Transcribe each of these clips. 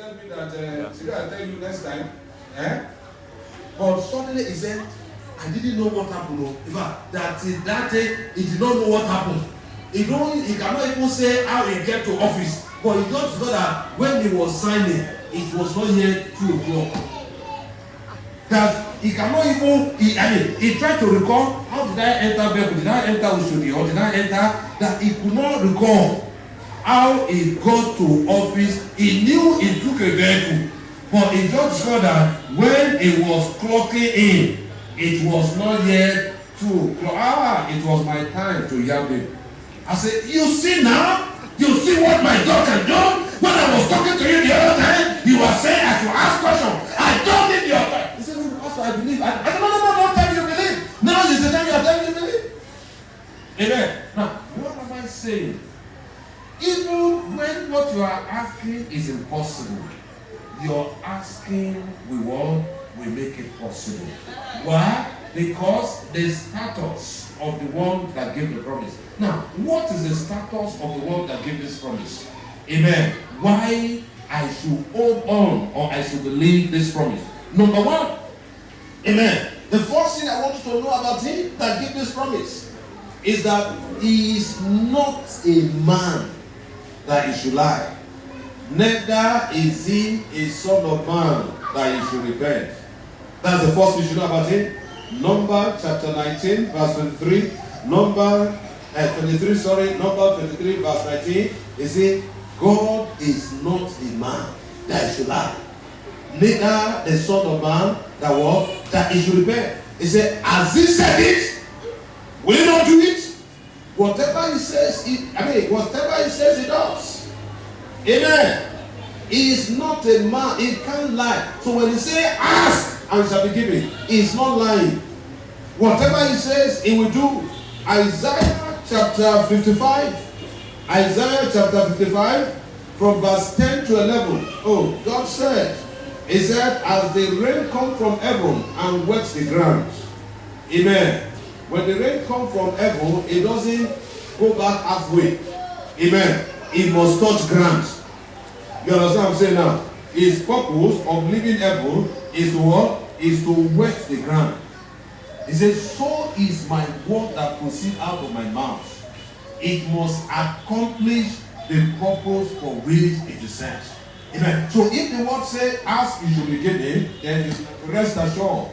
tell me that, should I tell you next time? But suddenly he said, I didn't know what happened. In fact, that day, he did not know what happened. He cannot even say how he get to office. But he just got that when he was signing, it was not yet 2 o'clock. That he cannot even, he tried to recall, how did I enter vehicle? Did I enter Ushodi? Or did I enter? That he could not recall how he got to office. He knew he took a vehicle. But he just saw that when he was clocking in, it was not yet 2 o'clock. It was my time to yell him. I said, you see now? You see what my daughter done? When I was talking to you the other time, you were saying I should ask questions. I don't need your time. He said, no, Pastor, I believe. I said, no, time you believe. Now is the time you are telling you believe. Amen. Now, what am I saying? Even when what you are asking is impossible, your asking will make it possible. Why? Because the status of the one that gave the promise. Now, what is the status of the one that gave this promise? Amen. Why I should hold on or I should believe this promise? Number one, amen. The first thing I want you to know about him that gave this promise is that he is not a man that he should lie. Neither is he a son of man that he should repent. That's the first thing you should know about him. Number chapter 19, verse 23. Number 23, verse 19. He said, God is not a man that he should lie. Neither the son of man that he should repent. He said, as he said it, will he not do it? Whatever he says, whatever he says, he does. Amen. He is not a man, he can't lie. So when he says, ask and it shall be given, he is not lying. Whatever he says, he will do. Isaiah chapter 55. Isaiah chapter 55, from verse 10 to 11. Oh, God said, he said, as the rain comes from heaven and wets the ground. Amen. When the rain comes from heaven, it doesn't go back halfway. Amen. It must touch ground. You understand what I'm saying now? His purpose of leaving heaven is to what? Is to wet the ground. He says, so is my word that proceeds out of my mouth. It must accomplish the purpose for which it is sent. Amen. So if the word says, ask, you should be given, then rest assured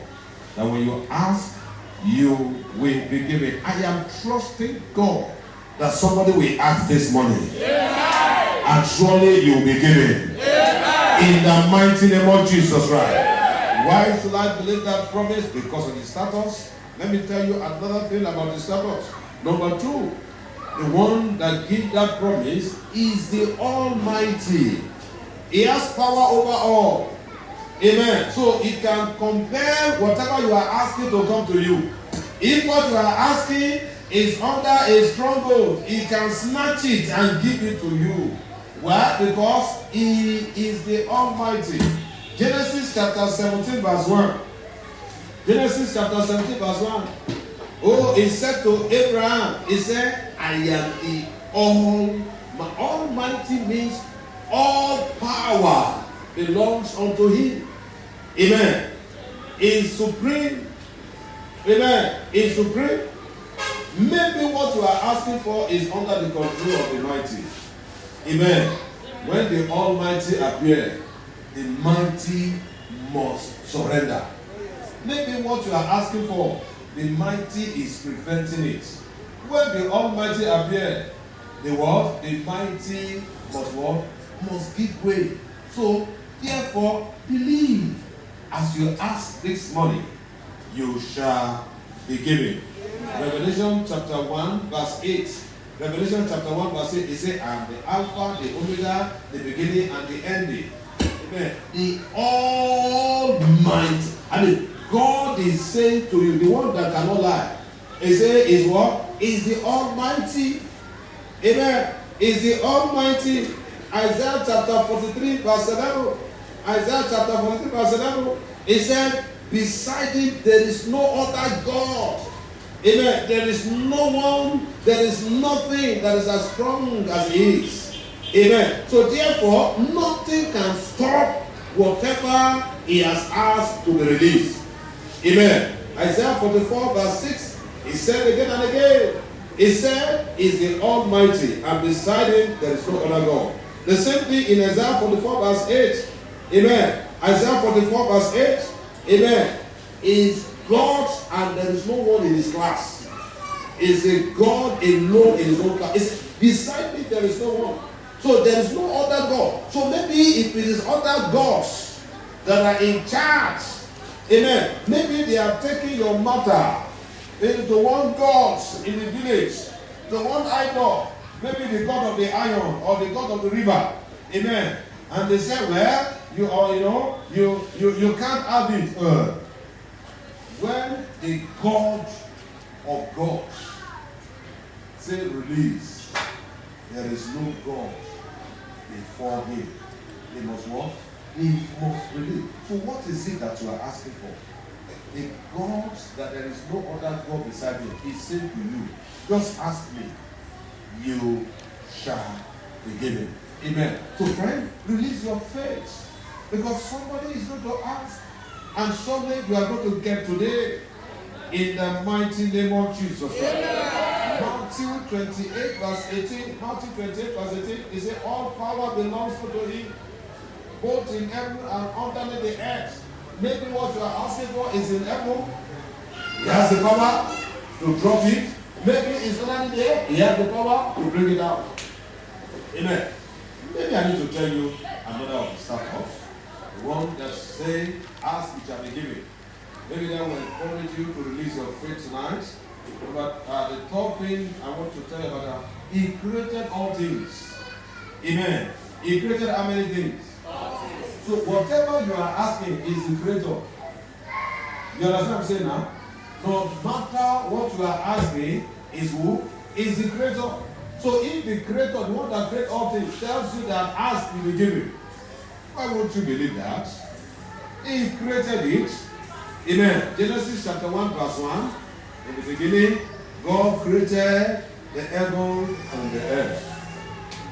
that when you ask, you will be given. I am trusting God that somebody will ask this morning. Yeah. And surely you will be given. Yeah. In the mighty name of Jesus Christ. Why should I believe that promise? Because of the status. Let me tell you another thing about the status. Number two, the one that gives that promise is the Almighty. He has power over all. Amen. So he can compare whatever you are asking to come to you. If what you are asking is under a stronghold, he can snatch it and give it to you. Why? Because he is the Almighty. Genesis chapter 17 verse 1. Genesis chapter 17 verse 1. Oh, he said to Abraham, he said, I am the Almighty means all power belongs unto him. Amen. Is supreme. Amen. Is supreme. Maybe what you are asking for is under the control of the mighty. Amen. When the Almighty appears, the mighty must surrender. Maybe what you are asking for, the mighty is preventing it. When the Almighty appears, the what? The mighty must what? Must give way. So, therefore, believe. As you ask this morning, you shall be given. Revelation chapter 1, verse 8. Revelation chapter 1, verse 8, it says, I am the Alpha, the Omega, the beginning and the ending. Amen. The Almighty. God is saying to you, the one that cannot lie. He says, is what? Is the Almighty. Amen. Is the Almighty. Isaiah chapter 43, verse 11. Isaiah chapter 43, verse 11. It said, beside him there is no other God. Amen. There is no one, there is nothing that is as strong as he is. Amen. So therefore, nothing can stop whatever he has asked to be released. Amen. Isaiah 44 verse 6, he said again and again, he said, is the Almighty, and beside him there is no other God. The same thing in Isaiah 44 verse 8. Amen. Isaiah 44 verse 8. Amen. Is God and there is no one in his class. Is a God alone in his own class. It's, beside me there is no one. So there is no other God. So maybe if it is other gods that are in charge, amen, maybe they are taking your matter into one god in the village, to one idol, maybe the god of the iron or the god of the river, amen. And they say, well, you are, you can't have it. When the God of gods say release, there is no God before him. He must what? He must release. So what is it that you are asking for? The God that there is no other God beside him. He said to you, just ask me, you shall be given. Amen. So friend, release your faith. Because somebody is going to ask. And something you are going to get today. In the mighty name of Jesus. Matthew 28 verse 18. Matthew 28 verse 18. He said, all power belongs to him, both in heaven and underneath the earth. Maybe what you are asking for is in heaven. He has the power to drop it. Maybe it's underneath the earth. He has the power to bring it out. Amen. Maybe I need to tell you another of the start-offs. The one that say, ask it shall be given. Maybe that will encourage you to release your faith tonight. But the third thing I want to tell you about that, he created all things. Amen. He created how many things? So whatever you are asking is the creator. You understand what I'm saying now? No matter what you are asking is who? Is the creator. So if the creator, the one that created all things, tells you that ask will be given, why won't you believe that? He created it. Amen. Genesis chapter 1 verse 1. In the beginning, God created the heaven and the earth.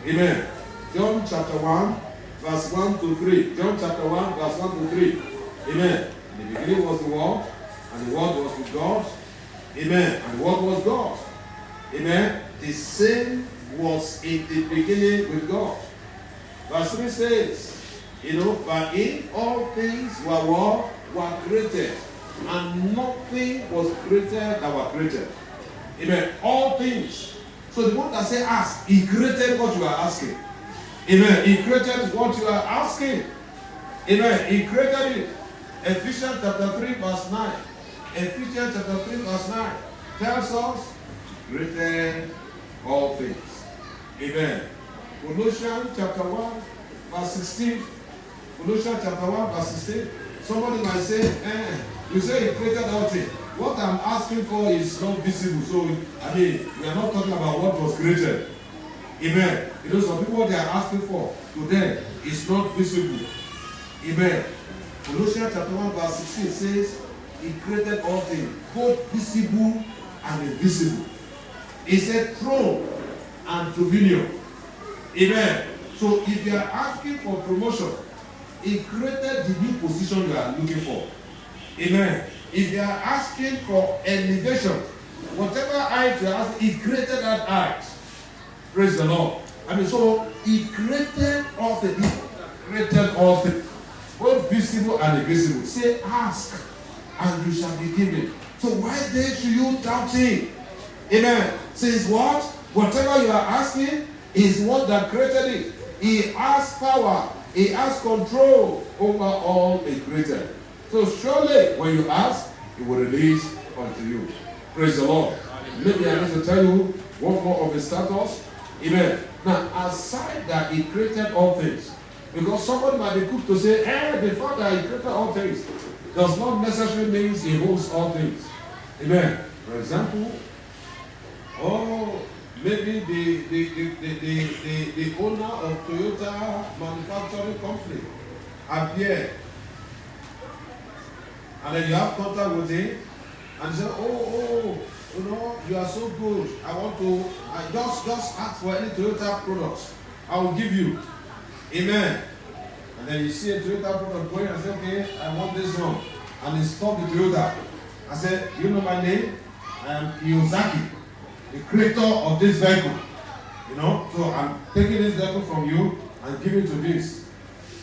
Amen. John chapter 1 verse 1 to 3. John chapter 1 verse 1 to 3. Amen. In the beginning was the Word, and the Word was with God. Amen. And the Word was God. Amen. The same was in the beginning with God. Verse 3 says, by him all things were created, and nothing was created that were created. Amen. All things. So the one that say ask, he created what you are asking. Amen. He created what you are asking. Amen. He created it. Ephesians chapter 3 verse 9. Ephesians chapter 3 verse 9 tells us, created all things. Amen. Colossians chapter 1 verse 16. Colossians chapter 1 verse 16. Somebody might say, you say he created all things. What I'm asking for is not visible. So, we are not talking about what was created. Amen. Some people, what they are asking for to them is not visible. Amen. Colossians chapter 1 verse 16 says, he created all things, both visible and invisible. He said throne and dominion. Amen. So if you are asking for promotion, he created the new position you are looking for. Amen. If you are asking for elevation, whatever height you are asking, he created that height. Praise the Lord. So he created all things. He created all things, both visible and invisible. Say, ask, and you shall be given. So why then should you doubt him? Amen. Says what? Whatever you are asking is what that created it. He has power. He has control over all he created. So surely when you ask, he will release unto you. Praise the Lord. Maybe I need to tell you one more of his status. Amen. Now, aside that he created all things, because somebody might be quick to say, the fact that he created all things does not necessarily mean he holds all things. Amen. For example, maybe the owner of Toyota manufacturing company appeared, and then you have contact with him, and you say, you are so good. I just ask for any Toyota products. I will give you. Amen. And then you see a Toyota product going and say, okay, I want this one. And he stopped the Toyota. I said, you know my name? I am Kiyosaki, the creator of this vehicle. You know, so I'm taking this vehicle from you and giving it to this.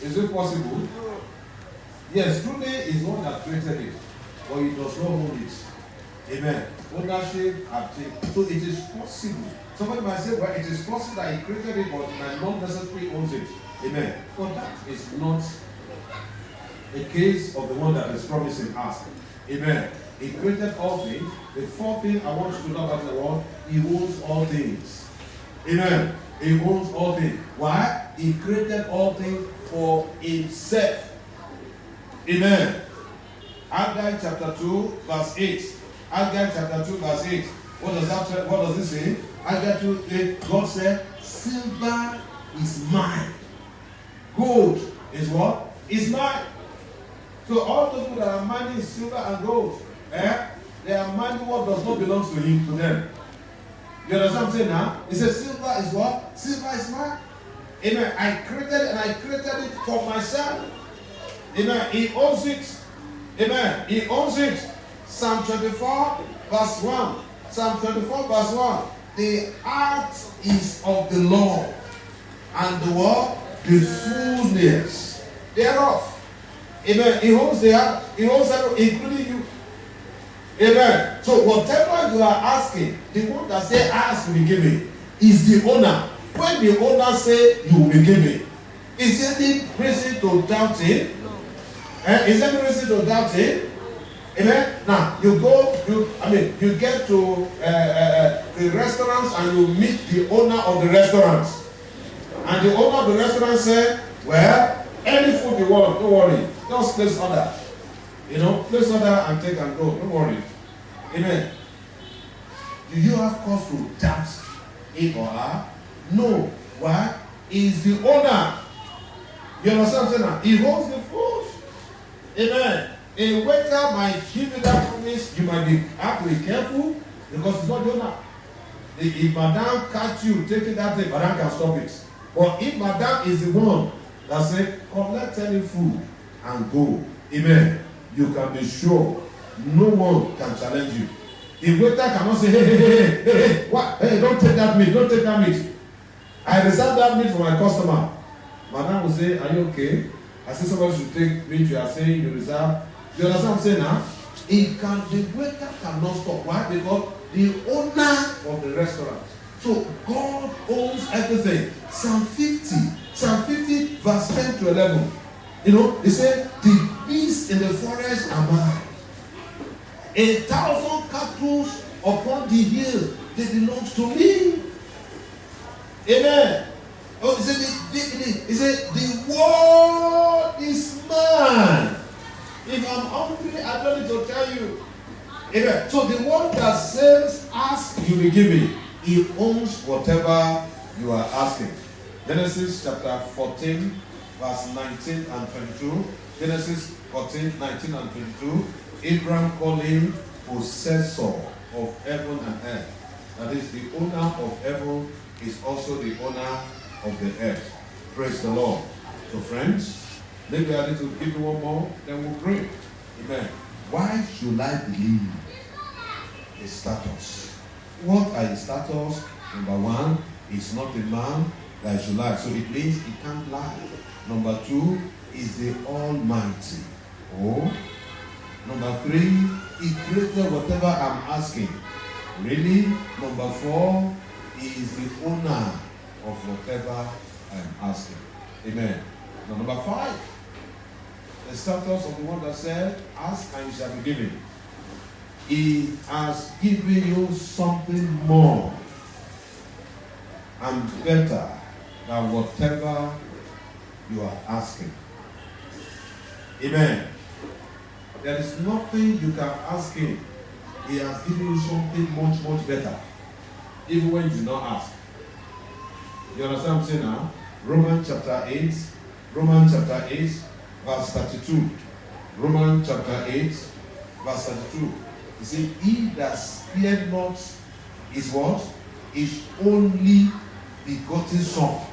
Is it possible? Yes, truly is one that created it, but he does not own it. Amen. Ownership, so it is possible. Somebody might say, well, it is possible that he created it, but he might not necessarily owns it. Amen. But that is not the case of the one that is promising us. Amen. He created all things. The fourth thing I want you to know about the world, he owns all things. Amen. He owns all things. Why? He created all things for himself. Amen. Haggai chapter 2, verse 8. Haggai chapter 2, verse 8. What does it say? Haggai 2, 8. God said, silver is mine. Gold is what? Is mine. So all those people that are mining silver and gold, they are mining what does not belong to him, to them. You understand what I'm saying now? He says silver is what? Silver is mine. Amen. I created it and I created it for myself. Amen. He owns it. Amen. He owns it. Psalm 24, verse 1. Psalm 24, verse 1. The earth is of the Lord, and the world, the fullness thereof. Amen. He owns the earth. He owns everything, including you. Amen. So whatever you are asking, the one that say ask will be given is the owner. When the owner say you will be given, is there any reason to doubt it? Is there any reason to doubt it? Amen. Now you get to the restaurants and you meet the owner of the restaurants, and the owner of the restaurant said, "Well, any food you want, don't worry, just place order. You know, place order and take and go. Don't worry." Amen. Do you have cause to doubt it or her? No. Why? He's the owner. You understand what I'm saying now? He holds the food. Amen. A waiter might give you that promise. You might have to be careful because it's not the owner. If madam catch you taking that thing, madam can stop it. But if madam is the one that said, collect any food and go, amen, you can be sure no one can challenge you. The waiter cannot say, hey, what? Hey, don't take that meat, don't take that meat. I reserve that meat for my customer. Madam will say, are you okay? I say somebody should take meat, you are saying you reserve. You understand what I'm saying now? The waiter cannot stop. Why? Because the owner of the restaurant. So God owns everything. Psalm 50 verse 10 to 11. You know, he said, the beasts in the forest are mine. 1,000 cattle upon the hill, they belong to me. Amen. Oh, he said, the world is mine. If I'm hungry, I don't need to tell you. Amen. So the one that says, ask, you will give it. He owns whatever you are asking. Genesis chapter 14, verse 19 and 22. Genesis 14, 19 and 22. Abraham called him possessor of heaven and earth. That is, the owner of heaven is also the owner of the earth. Praise the Lord. So friends, maybe I need to give you one more, then we'll pray. Amen. Why should I believe his status? What are his status? Number one, he's not a man that should lie. So it means he can't lie. Number two, he's the Almighty. Oh. Number three, he created whatever I'm asking. Really? Number four, he is the owner of whatever I'm asking. Amen. Now, number five, the status of the one that said, ask and you shall be given. He has given you something more and better than whatever you are asking. Amen. There is nothing you can ask him. He has given you something much, much better. Even when you do not ask. You understand what I'm saying now? Romans chapter 8, verse 32. Romans chapter 8, verse 32. He said, he that spared not is what? His only begotten son.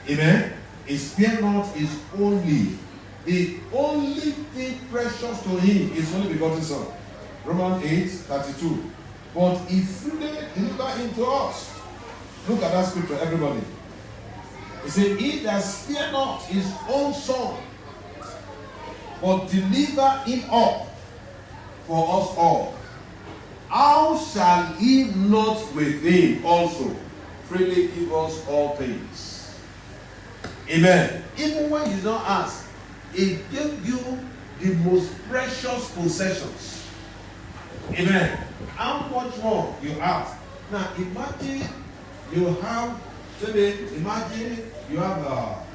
Amen. He spared not his only. The only thing precious to him is only begotten Son. Romans 8:32. But he freely delivered him to us. Look at that scripture, everybody. He said, he that spared not his own Son, but delivered him up for us all, how shall he not with him also freely give us all things? Amen. Even when you don't ask, he gave you the most precious possessions. Amen. How much more you have? Now imagine you have, imagine you have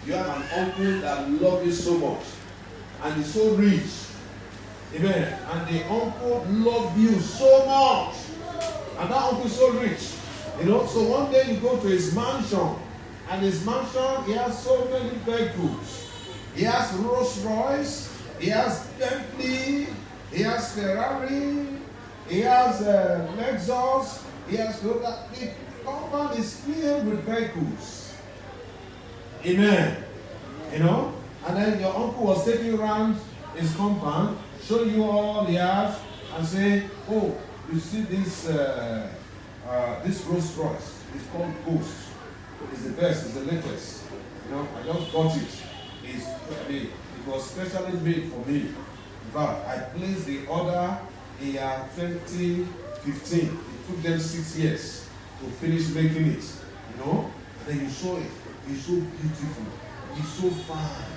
you have an uncle that loves you so much and is so rich. Amen. And the uncle loves you so much. And that uncle is so rich. So one day you go to his mansion. And his mansion, he has so many vehicles. He has Rolls Royce. He has Bentley. He has Ferrari. He has Lexus. He has Toyota. The compound is filled with vehicles. Amen. And then your uncle was taking you around his compound, show you all he has, and say, oh, you see this Rolls Royce. It's called Ghost. It's the best, it's the latest. I just got it. It was specially made for me. In fact, I placed the order in 2015. It took them 6 years to finish making it. And then you saw it. It's so beautiful. It's so fine.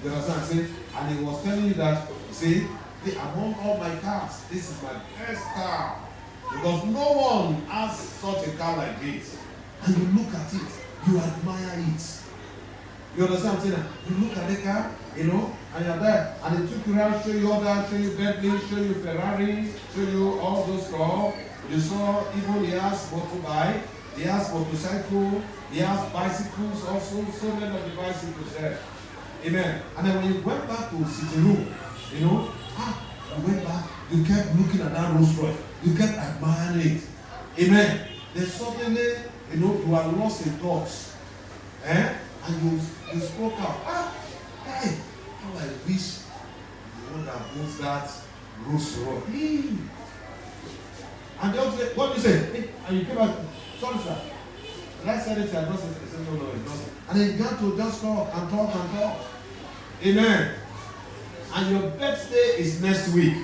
You understand? And he was telling you that, see, among all my cars, this is my best car. Because no one has such a car like this. And you look at it, you admire it. You understand what I'm saying? You look at the car, and you're there. And they took you around, show you all that, show you Bentley, show you Ferrari, show you all those cars. You saw even he has motorbike, he has motorcycle, he has bicycles also, so many of the bicycles there. Amen. And then when you went back to sitting room, you went back, you kept looking at that Rolls Royce. You kept admiring it. Amen. Then suddenly, you are lost in thoughts. And you spoke out. Hey, how I wish the one that owns that Rolls Royce. And they also said, what do you say? Hey, and you came back, sorry sir. And I said it to I said, no, it's not. And they began to just talk and talk and talk. Amen. And your birthday is next week.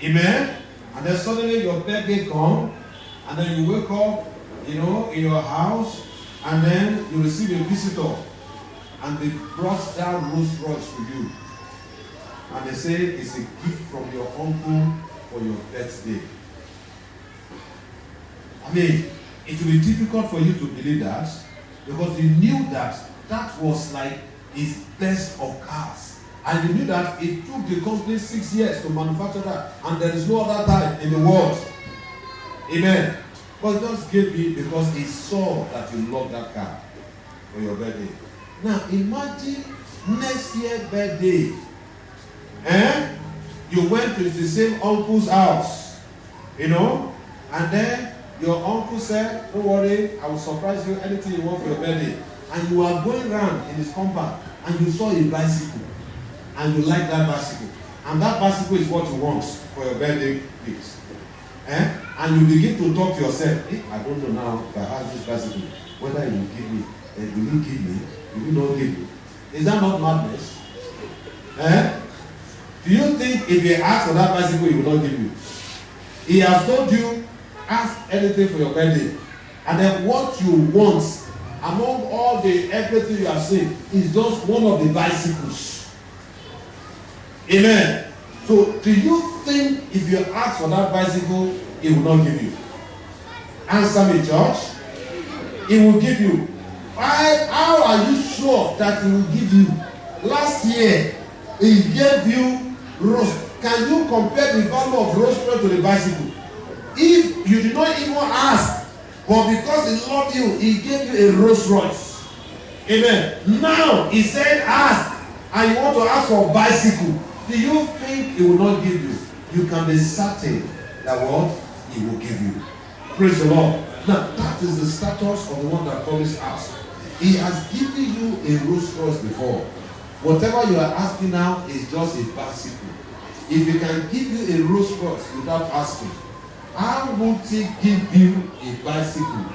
Amen. And then suddenly your birthday comes, and then you wake up, in your house, and then you receive a visitor, and they brought that Rolls Royce to you. And they say it's a gift from your uncle for your birthday. It will be difficult for you to believe that, because you knew that was like his best of cars. And you knew that it took the company 6 years to manufacture that, and there is no other type in the world. Amen. But he just gave it because he saw that you love that car for your birthday. Now imagine next year's birthday. You went to the same uncle's house, and then your uncle said, don't worry, I will surprise you anything you want for your birthday. And you are going around in his compound, and you saw a bicycle, and you like that bicycle. And that bicycle is what you want for your birthday gift. And you begin to talk to yourself, I don't know now if I have this bicycle, whether he will give me, will he give me, will he not give me. Is that not madness? Do you think if he asks for that bicycle, he will not give you? He has told you, ask anything for your birthday. And then what you want, among all the everything you have seen, is just one of the bicycles. Amen. So do you think if you ask for that bicycle, he will not give you? Answer me, church. He will give you. How are you sure that he will give you? Last year, he gave you Rolls. Can you compare the value of Rolls Royce to the bicycle? If you did not even ask, but because he loved you, he gave you a Rolls Royce. Amen. Now, he said ask, and you want to ask for a bicycle. Do you think he will not give you? You can be certain that what he will give you. Praise the Lord. Now, that is the status of the one that promised us. He has given you a Rolls Royce before. Whatever you are asking now is just a bicycle. If he can give you a Rolls Royce without asking, how won't he give you a bicycle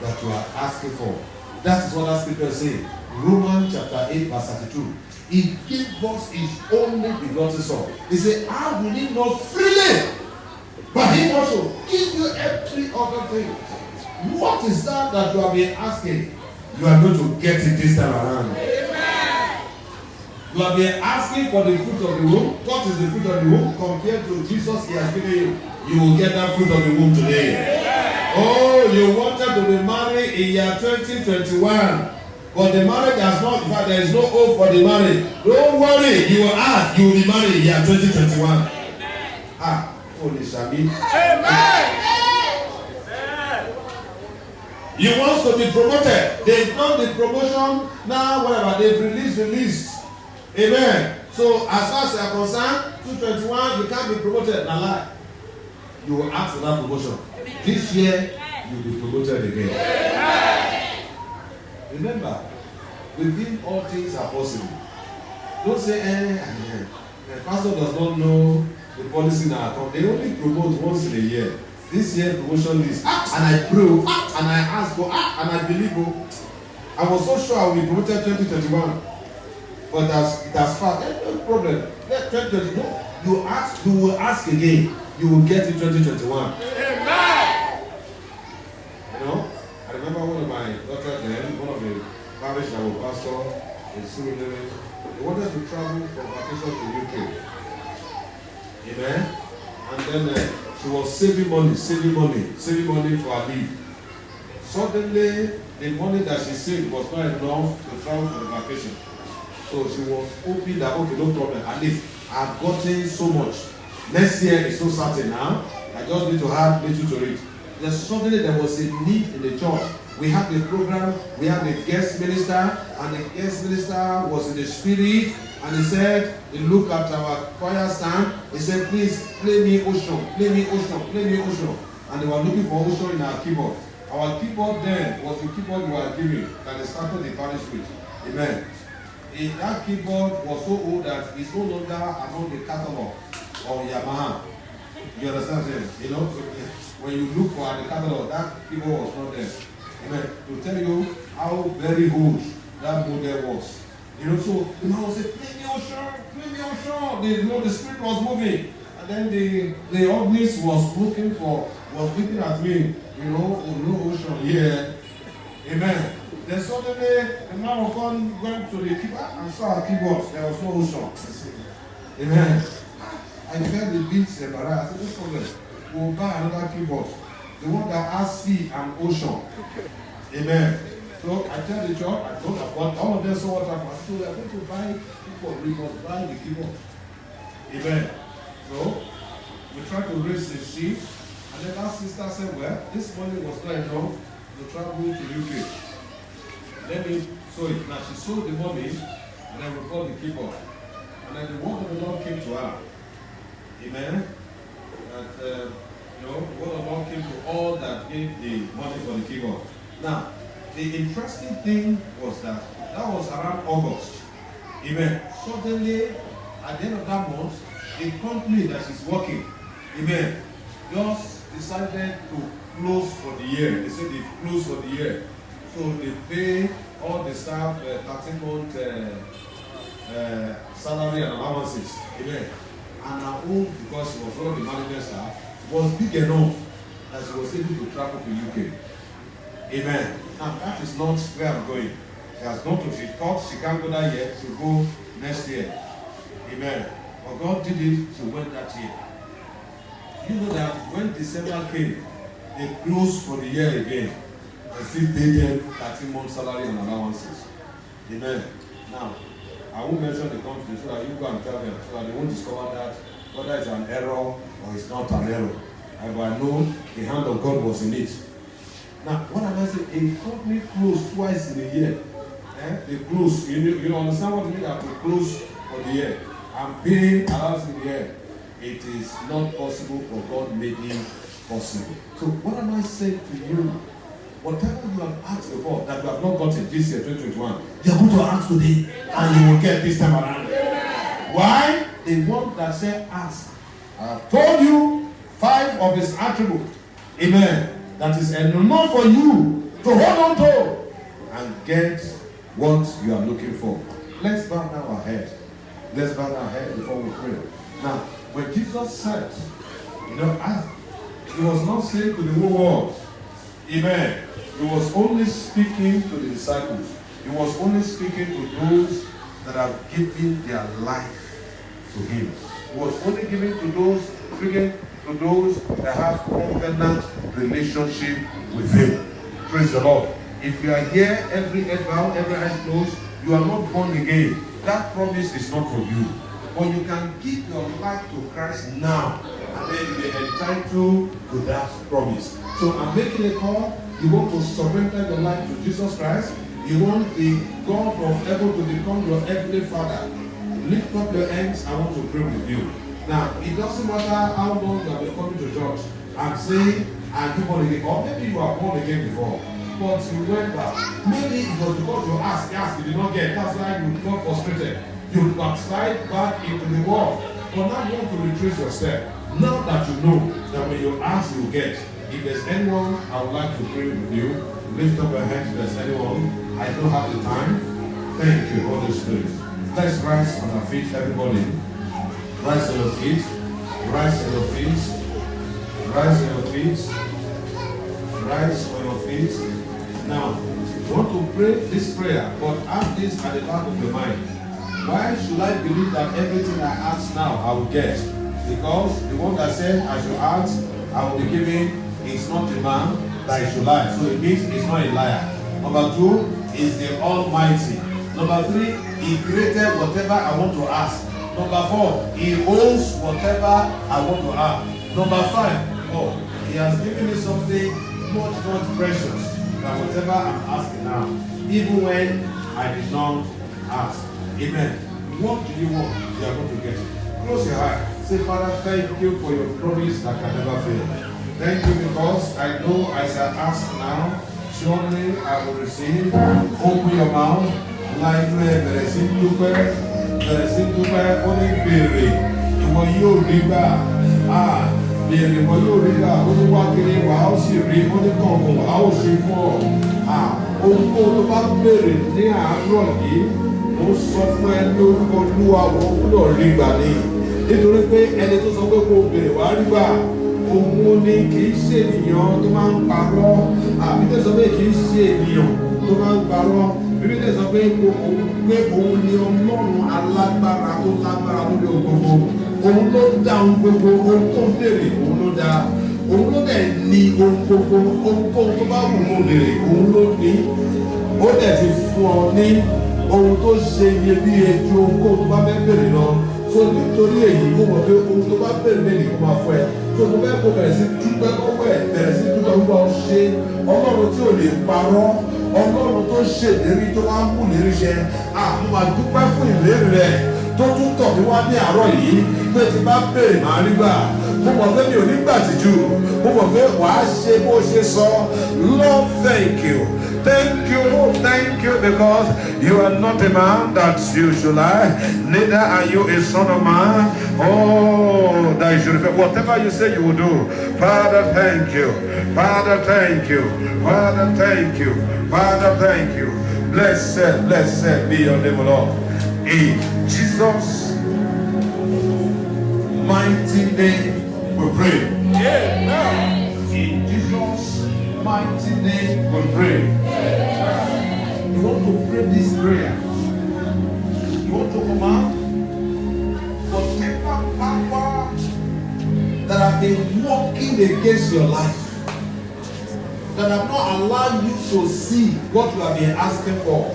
that you are asking for? That is what that scripture says. Romans chapter 8 verse 32. He gave us his only begotten son. He said, how will he not freely? But he also give you every other thing. What is that you have been asking? You are going to get it this time around. Amen. You have been asking for the fruit of the womb. What is the fruit of the womb? Compared to Jesus, he has given you. You will get that fruit of the womb today. Amen. Oh, you wanted to be married in year 2021. But the marriage has not, in fact, there is no hope for the marriage. Don't worry, you will ask, you will be married in year 2021. Amen. Holy Shami. Amen. You want to be promoted. They've done the promotion. Now, whatever, they've released. Amen. So, as far as you are concerned, 221, you can't be promoted. Now, lie. You will ask for that promotion. This year, you will be promoted again. Amen. Remember, with him all things are possible. Don't say, the pastor does not know the policy in our company. They only promote once in a year. This year promotion is and I pray, and I ask for, and I believe. I was so sure I will be promoted 2021. But it has failed. No problem. Let 2021. You will ask again. You will get in 2021. Amen. You know? I remember one of my daughters then, one of the parish that was pastor in Suriname, they wanted to travel from vacation to UK. Amen. And then she was saving money for her leave. Suddenly, the money that she saved was not enough to travel for the vacation. So she was hoping that, okay, no problem, at least I've gotten so much. Next year is so certain now, I just need to have little to read. Then suddenly there was a need in the church. We had the program, we had the guest minister, and the guest minister was in the spirit, and he said, he looked at our choir stand, he said, please play me Ocean, play me Ocean, play me Ocean. And they were looking for Ocean in our keyboard. Our keyboard then was the keyboard we were giving that they started the parish with. Amen. That keyboard was so old that it's no longer among the catalog of Yamaha. You understand what I'm saying? You know, when you look for the catalog, that keyboard was not there. Amen. To tell you how very old that model was. You know, so the man was saying, play me Ocean. The spirit was moving. And then the organist was looking at me, no Ocean here. Amen. Then suddenly the man of God went to the keyboard and saw a keyboard. There was no Ocean. Amen. I felt the beats embarrassed. I said, no problem. We'll buy another keyboard. The one that has sea and ocean. Amen. So I tell the church, I told them, but all of them saw what happened. So we are going to buy keyboard. We must buy the keyboard. Amen. So we tried to raise the sheep. And then that sister said, well, this money was not enough to travel to UK. Let me sow it. Now she sold the money and then we bought the keyboard. And then the word of the Lord came to her. Amen. And the word of God came to all that gave the money for the keyboard. Now, the interesting thing was that was around August. Amen. Suddenly, at the end of that month, the company that she's working, amen, just decided to close for the year. They said they close for the year. So they pay all the staff 13-month salary and allowances. Amen. And her own, because she was one of the management staff, was big enough that she was able to travel to UK. Amen. Now that is not where I'm going. She has gone to, she thought she can't go that year, she'll go next year. Amen. But God did it, she went that year. You know that when December came, they closed for the year again. And still paid them 13-month salary and allowances. Amen. Now, I won't mention the company so that you go and tell them so that they won't discover that whether it's an error or it's not an error. I know the hand of God was in it. Now, what am I saying? A company closed twice in a year. They close. You understand what I mean? That they close for the year and pay allowance in the year. It is not possible, for God made it possible. So, what am I saying to you whatever you have asked before that you have not gotten this year, 2021, you are going to ask today and you will get this time around. Why? The one that said ask. I have told you 5 of his attributes. Amen. That is enough for you to hold on to and get what you are looking for. Let's bow down our head. Let's bow down our head before we pray. Now, when Jesus said, ask, he was not saying to the whole world. Amen. He was only speaking to the disciples. He was only speaking to those that have given their life to him. He was only giving to those, speaking to those that have covenant relationship with him. Praise the Lord. If you are here, every head bowed, every eye closed, you are not born again. That promise is not for you. But you can give your life to Christ now, and then you are entitled to that promise. So I'm making a call. You want to surrender your life to Jesus Christ. You want the God of heaven to become your heavenly Father. Lift up your hands. I want to pray with you. Now, it doesn't matter how long you have been coming to church and saying, "I'm born again," or maybe you are born again before, but you went back. Maybe it was because you asked, you did not get. That's why you got frustrated. You backslide back into the world. But now you want to retrace your step. Now that you know that when you ask, you get. If there's anyone I would like to pray with you, lift up your hands. If there's anyone, I don't have the time. Thank you, Holy Spirit. Let's rise on our feet, everybody. Rise on your feet. Rise on your feet. Rise on your feet. Rise on your feet. Now, you want to pray this prayer, but have this at the back of your mind. Why should I believe that everything I ask now I will get? Because the one that said I should ask, I will be given, is not a man that he should lie. So it means he's not a liar. Number 2 is the Almighty. Number 3, he created whatever I want to ask. Number 4, he owns whatever I want to ask. Number 5, he has given me something much, much precious than whatever I'm asking now, even when I did not ask. Amen. What do you want? You are going to get. Close your eyes. Say, Father, thank you for your promise that can never fail. Thank you because I know as I ask now, surely I will receive. Open your mouth. Like bẹ̀rẹ̀ sí dúpẹ́ ó ní béèrè ìwọ yóò rí gbà béèrè ìwọ yóò rí gbà ó ní wá kiri wà á sì rí ó ní kọ̀ọ̀kan wà á ṣe fún ọ ohunkóhun tó bá béèrè ní àárọ̀ yìí ó sọ fún ẹ lórúkọ Olúwa wọn gbọ́dọ̀ rí gbà ní nítorí pé ẹni tó sọ pé kó béèrè wà á rí gbà òun ni kì í ṣe ènìyàn tó máa ń parọ́ àbí tó sọ pé kì í ṣe ènìyàn tó máa ń parọ́. Bíbélì sọ pé òun ni Ọlọ́run alágbára tó lágbára lórí ohun gbogbo. Òun ló dá ohun gbogbo, ohun tó ń béèrè òun ló dá. Òun ló dẹ̀ ní ohun gbogbo, ohunkóhun tó bá wù ú béèrè òun ló ní. Ó dẹ̀ ti fún ọ ní ohun tó ṣe iyebíye ju ohunkóhun tó bá fẹ́ béèrè lọ. So nítorí èyí ó mọ̀ pé ohun tó bá béèrè lẹ́yìn kó máa fún ẹ. So mo fẹ́ kó bẹ̀rẹ̀ sí dúpẹ́ lọ́wọ́ ẹ̀ bẹ̀rẹ̀ sí dúpẹ́ lọ́wọ́ ṣe Ọlọ́run tí ò lè parọ́. Ọlọ́run tó ṣèlérí tó wá mú lérí ṣẹ mo máa dúpẹ́ fún ìlérí rẹ̀ tó tún tọ̀ mí wá ní àárọ̀ yìí pé tí bá béèrè máa rí gbà mo mọ̀ pé mi ò ní gbà tìjú mo mọ̀ pé wàá ṣe bó ṣe sọ. Lord, thank you because you are not a man that you should lie, neither are you a son of man that you should repent. Whatever you say you will do. Father, thank you. Father, thank you. Father, thank you. Father, thank you. Blessed be your name, Lord. In Jesus' mighty name we pray. Amen. In Jesus' mighty name we pray. Amen. You want to pray this prayer. You want to command whatever power that have been working against your life, that have not allowed you to see what you have been asking for,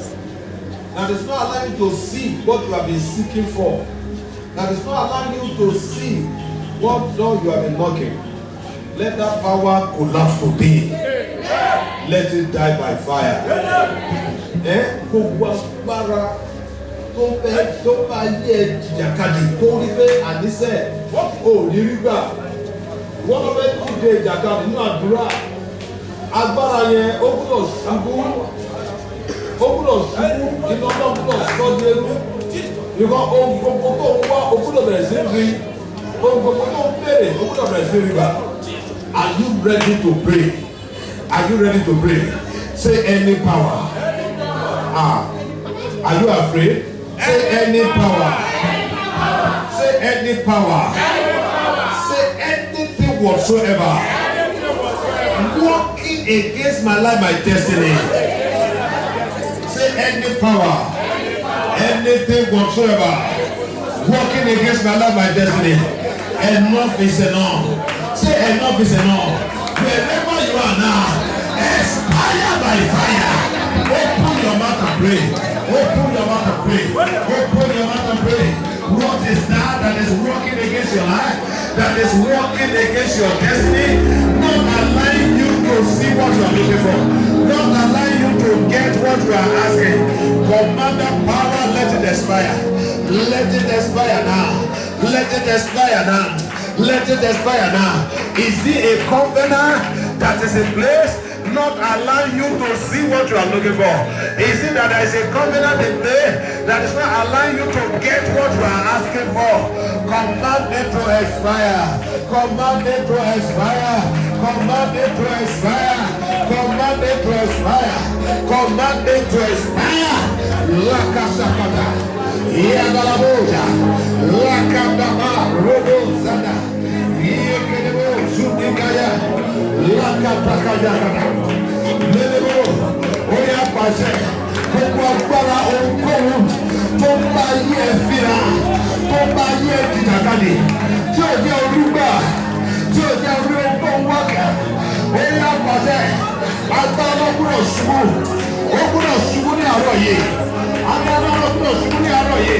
that is not allowing you to see what you have been seeking for, that is not allowing you to see what door you have been knocking. Let that power collapse today. Let it die by fire. Gbogbo agbára tó bá yẹ ìjàkadì tó rí pé àníṣe ò ní rí gbà wọ́n lọ fẹ́ dìde ìjàkadì nínú àdúrà agbára yẹn ó gbúdọ̀ ṣubú iná náà gbúdọ̀ sọ ní eru ìkọ́ ohun gbogbo tó ń wá ó gbúdọ̀ bẹ̀rẹ̀ sí rí ohun gbogbo tó ń béèrè ó gbúdọ̀ bẹ̀rẹ̀ sí rí bá. Are you ready to pray? Are you ready to pray? Say any power. Are you afraid? Say any power. Say any power. Say anything whatsoever working against my life, my destiny. Say any power, anything whatsoever working against my life, my destiny. Enough is enough. Say enough is enough. Wherever you are now, expire by fire. Open your mouth and pray. Open your mouth and pray. Open your mouth and pray. What is that is working against your life? That is working against your destiny? Not allowing you to see what you are looking for. Not allowing you to get what you are asking. Command that power, let it expire. Let it expire now. Let it expire now. Let it expire now. Is it a covenant that is in place? Not allowing you to see what you are looking for. Is it that there is a covenant in place that is not allowing you to get what you are asking for? Command it to expire. Command it to expire. Command it to expire. Command it to expire. Command it to expire. Lakasakata. Yagalaboja. Lakadama. Robo Zada. Yekedebo. Zudikaya. Lakapakayakata. Lelebo. Oya pàṣẹ. Gbogbo agbára ohunkóhun tó ń bá yí ẹ fira, tó ń bá yí ẹ jìjàkadì, tí ò jẹ́ olúgbà, tí ò jẹ́ orí ohunkóhun wákà. Oya pàṣẹ. Agbára ló gbúdọ̀ ṣubú. Ó gbúdọ̀ ṣubú ní àárọ̀ yìí. Agbára ló gbúdọ̀ ṣubú ní àárọ̀ yìí.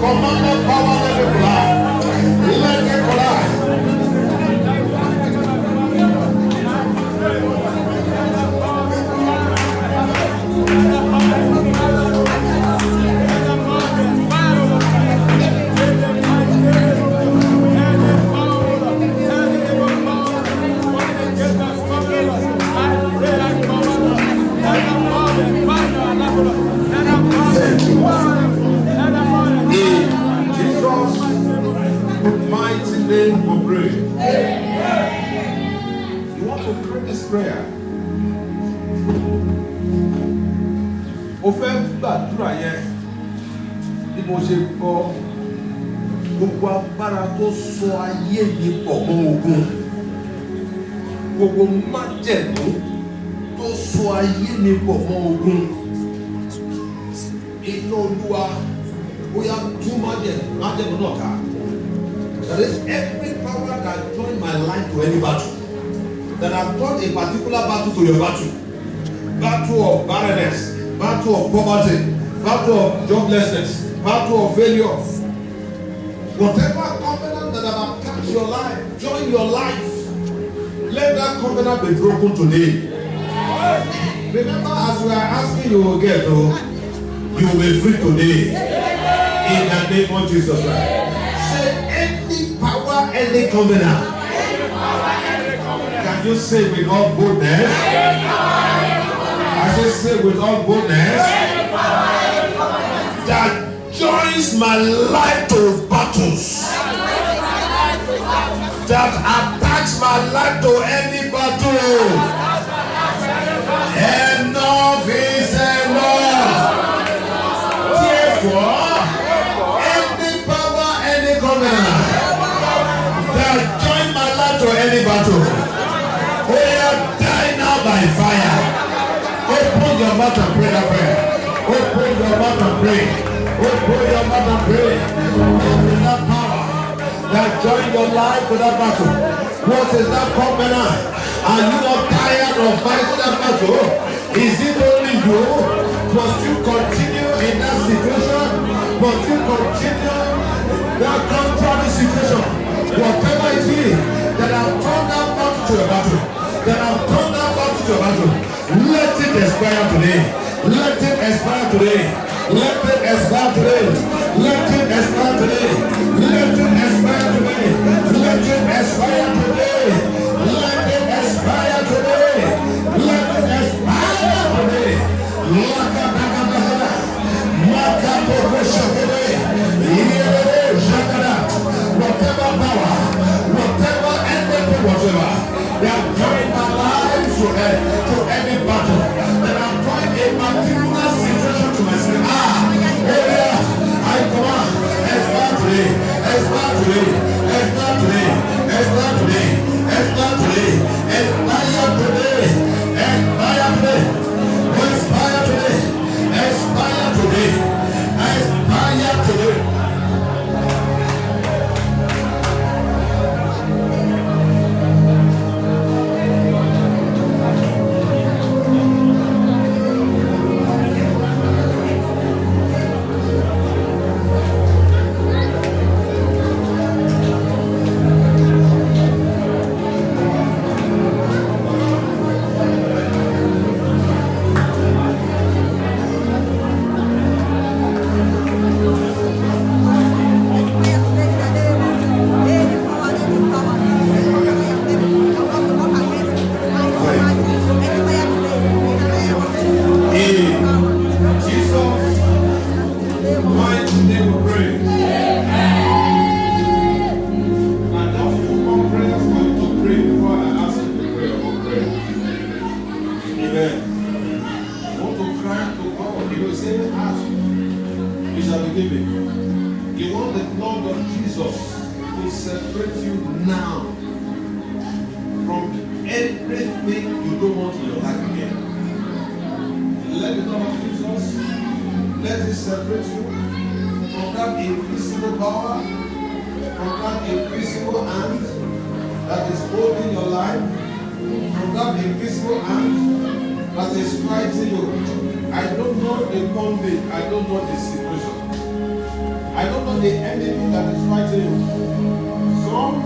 Command power let it fly. Let it fly. Prayer. Mo fẹ́ gbàdúrà yẹn bí mo ṣe kọ gbogbo agbára tó sọ ayé mi pọ̀ mọ́ ogun, gbogbo májẹ̀mú tó sọ ayé mi pọ̀ mọ́ ogun. Iná Olúwa bóyá tún májẹ̀mú náà ká. That is every power that join my life to any battle. That have brought a particular battle to your battle. Battle of barrenness, battle of poverty, battle of joblessness, battle of failure. Whatever covenant that have attacked your life, join your life. Let that covenant be broken today. Remember, as we are asking, you will get, you will be free today. In the name of Jesus Christ. Say any power, any covenant. Can you say with all boldness? I say with all boldness. That joins my life to battles. That attacks my life to any battle. Enough is enough. Therefore, any power, any covenant that join my life to any battle. Die now by fire. Open your mouth and pray that prayer. Open your mouth and pray. Open your mouth and pray. Open that power that join your life to that battle. What is that covenant? Are you not tired of fighting that battle? Is it only you? Must you continue in that situation? Must you continue that contrary situation? Whatever it is that have turned that battle to a battle. That have turned that battle to a battle. Let it expire today. Let it expire today. Let it expire today. Let it expire today. Let it expire today. Let it expire today. Let it expire today. shall be given. You want the blood of Jesus to separate you now from everything you don't want in your life again. Let the blood of Jesus, let it separate you from that invisible power, from that invisible hand that is holding your life, from that invisible hand that is fighting you. I don't know the bondage, I don't know the situation. I don't know the enemy that is fighting you. Some,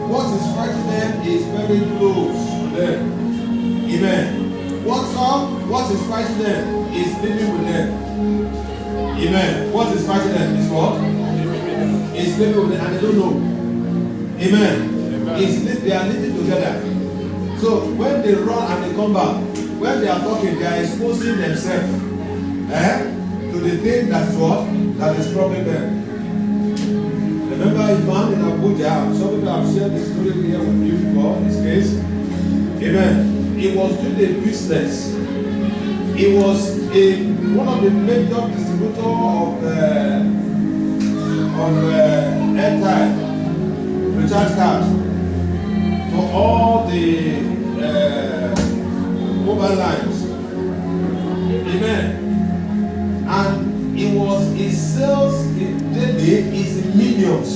what is fighting them is very close to them. Amen. What is fighting them is living with them. Amen. What is fighting them is what? Is living with them and they don't know. Amen. They are living together. So when they run and they come back, when they are talking, they are exposing themselves to the thing that is what? That is troubling them. Remember a man in Abuja, some people have shared the story here with you before, this case. Amen. He was doing a business. He was one of the major distributors of airtime, recharge cards for all the mobile lines. Amen. And his sales daily is in millions.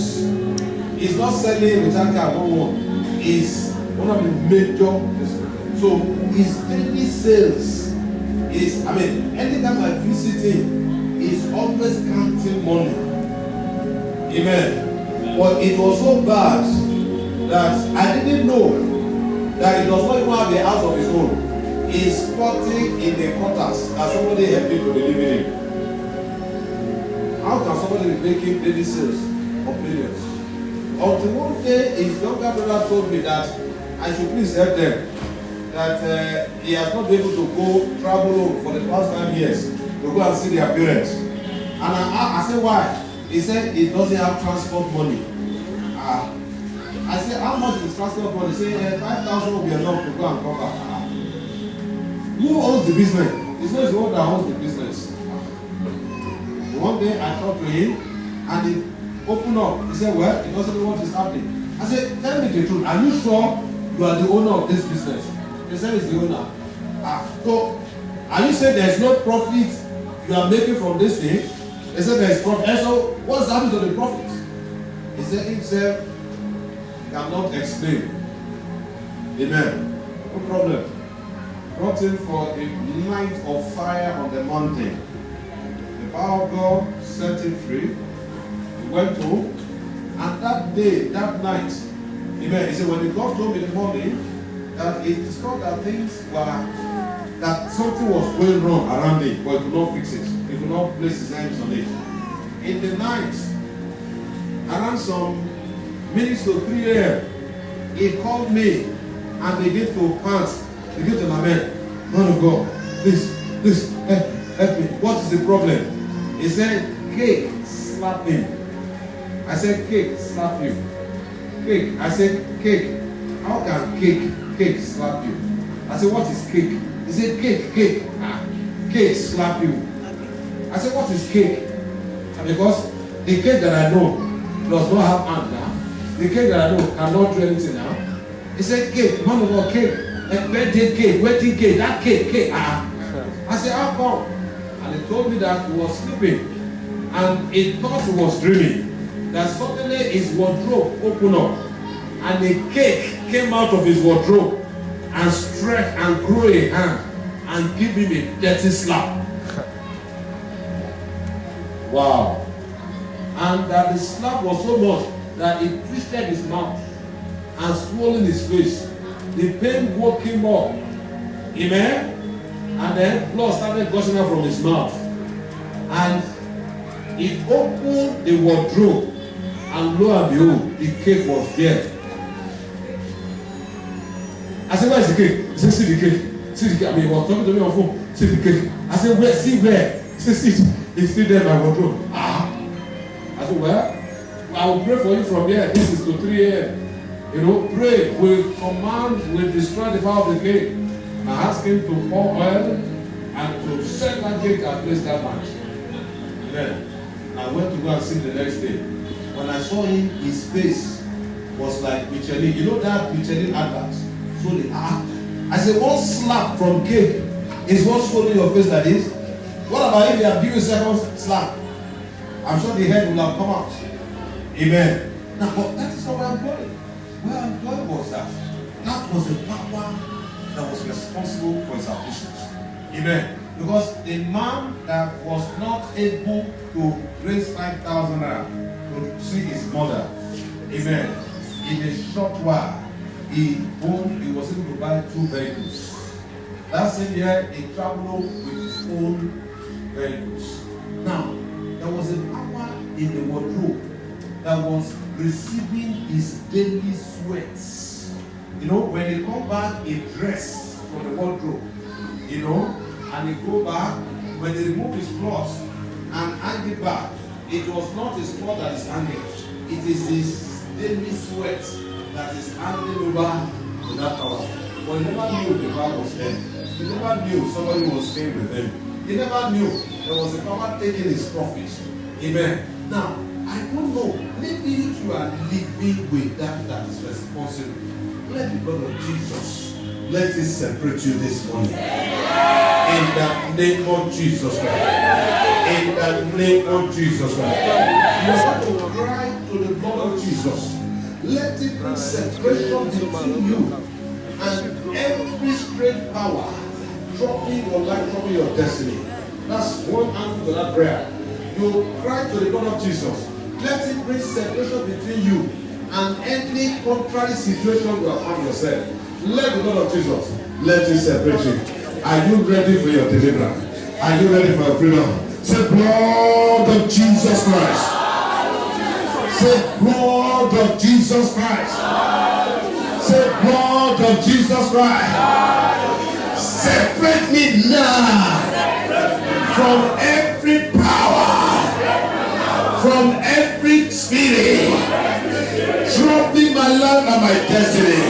He's not selling recharge card one. He's one of the major distributors. So his daily sales is, anytime I visit him, he's always counting money. Amen. But it was so bad that I didn't know that he does not even have a house of his own. He's squatting in the quarters that somebody helped him to be living in. How can somebody be making daily sales of millions? Until one day his younger brother told me that I should please help them. That he has not been able to go travel for the past 5 years to go and see their parents. And I said, why? He said he doesn't have transport money. I said, how much is transport money? He said, 5,000 will be enough to go and come back. Who owns the business? He says the one that owns the business. One day I talked to him and he opened up. He said, well, he doesn't know what is happening. I said, tell me the truth. Are you sure you are the owner of this business? He said he's the owner. So, are you saying there is no profit you are making from this thing? He said there is profit. And so, what's happening to the profit? He said himself cannot explain. Amen. No problem. Brought him for a night of fire on the mountain. The power of God set him free. He went home. And that day, that night, amen. He said when he got home in the morning, that he discovered that something was going wrong around it, but he could not fix it. He could not place his hands on it. In the night, around some minutes to 3 a.m., he called me and began to pant, began to lament, man of God, please, help me. What is the problem? He said, cake slapped him. I said, cake slap you. Cake. I said, cake. How can cake slap you? I said, what is cake? He said, cake. Cake slap you. I said, what is cake? Because the cake that I know does not have hand now. The cake that I know cannot do anything now. He said, cake. Man of God, cake. Birthday cake, wedding cake, that cake. I said, how come? And he told me that he was sleeping. And he thought he was dreaming. That suddenly his wardrobe opened up. And a cake came out of his wardrobe and stretched and grew a hand and gave him a dirty slap. Wow. And that the slap was so much that it twisted his mouth and swollen his face. The pain woke him up. Amen? And then blood started gushing out from his mouth. And he opened the wardrobe and lo and behold, the cake was there. I said, where is the cake? He said, see the cake. See the cake. He was talking to me on phone. See the cake. I said, where? See where? He said, see. It's still there in my wardrobe. I said, well, I will pray for you from here. This is to 3 a.m. Pray. We command, we destroy the power of the cake. And ask him to pour oil and to set that cake and place that match. Amen. I went to go and see the next day. When I saw him, his face was like Michelin. You know that Michelin advert? So I said, one slap from cake is what swallowing your face like this. What about if you have given a second slap? I'm sure the head will have come out. Amen. Now, but that is not where I'm going. Where I'm going was that. That was the power that was responsible for his afflictions. Amen. Because the man that was not able to raise 5,000 to see his mother, amen, in a short while, he was able to buy 2 vehicles. That same year, he traveled with his own vehicles. Now, there was a power in the wardrobe that was receiving his daily sweats. You know, when they come back a dress from the wardrobe, you know, and they go back, when they remove his clothes and hang it back, it was not his cloth that is hanging, it is his daily sweat that is handing over to that power. But he never knew the power was there. He never knew somebody was staying with him. He never knew there was a power taking his profits. Amen. Now, I don't know. Maybe you are living with that is responsible. Let the blood of Jesus, let it separate you this morning. In the name of Jesus Christ. In the name of Jesus Christ. You have to cry to the blood of Jesus. Let it bring separation between you and every strange power dropping your life, dropping your destiny. That's one answer to that prayer. You cry to the blood of Jesus. Let it bring separation between you and any contrary situation you have found yourself. Let the blood of Jesus, let it separate you. Are you ready for your deliverance? Are you ready for your freedom? Say, blood of Jesus Christ. Say, blood of Jesus Christ. Say, blood of Jesus Christ. Separate me now from every power, from every spirit troubling my life and my destiny.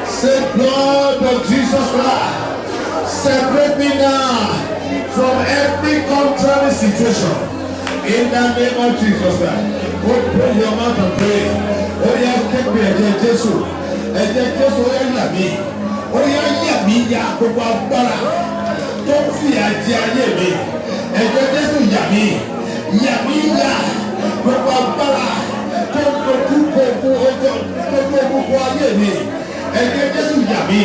Say, blood of Jesus Christ. Separate me now from every contrary situation. In the name of Jesus Christ. Open your mouth and pray. Oh yeah, take me ẹ̀jẹ̀ Jésù. Ẹ̀jẹ̀ Jésù ó yà mí. Ó yà mí ya gbogbo agbára tó fi àjẹ ayé mi. Ẹ̀jẹ̀ Jésù yà mí. Yà mí ya gbogbo agbára tó dojú gbogbo ayé mi. Ẹ̀jẹ̀ Jésù yà mí.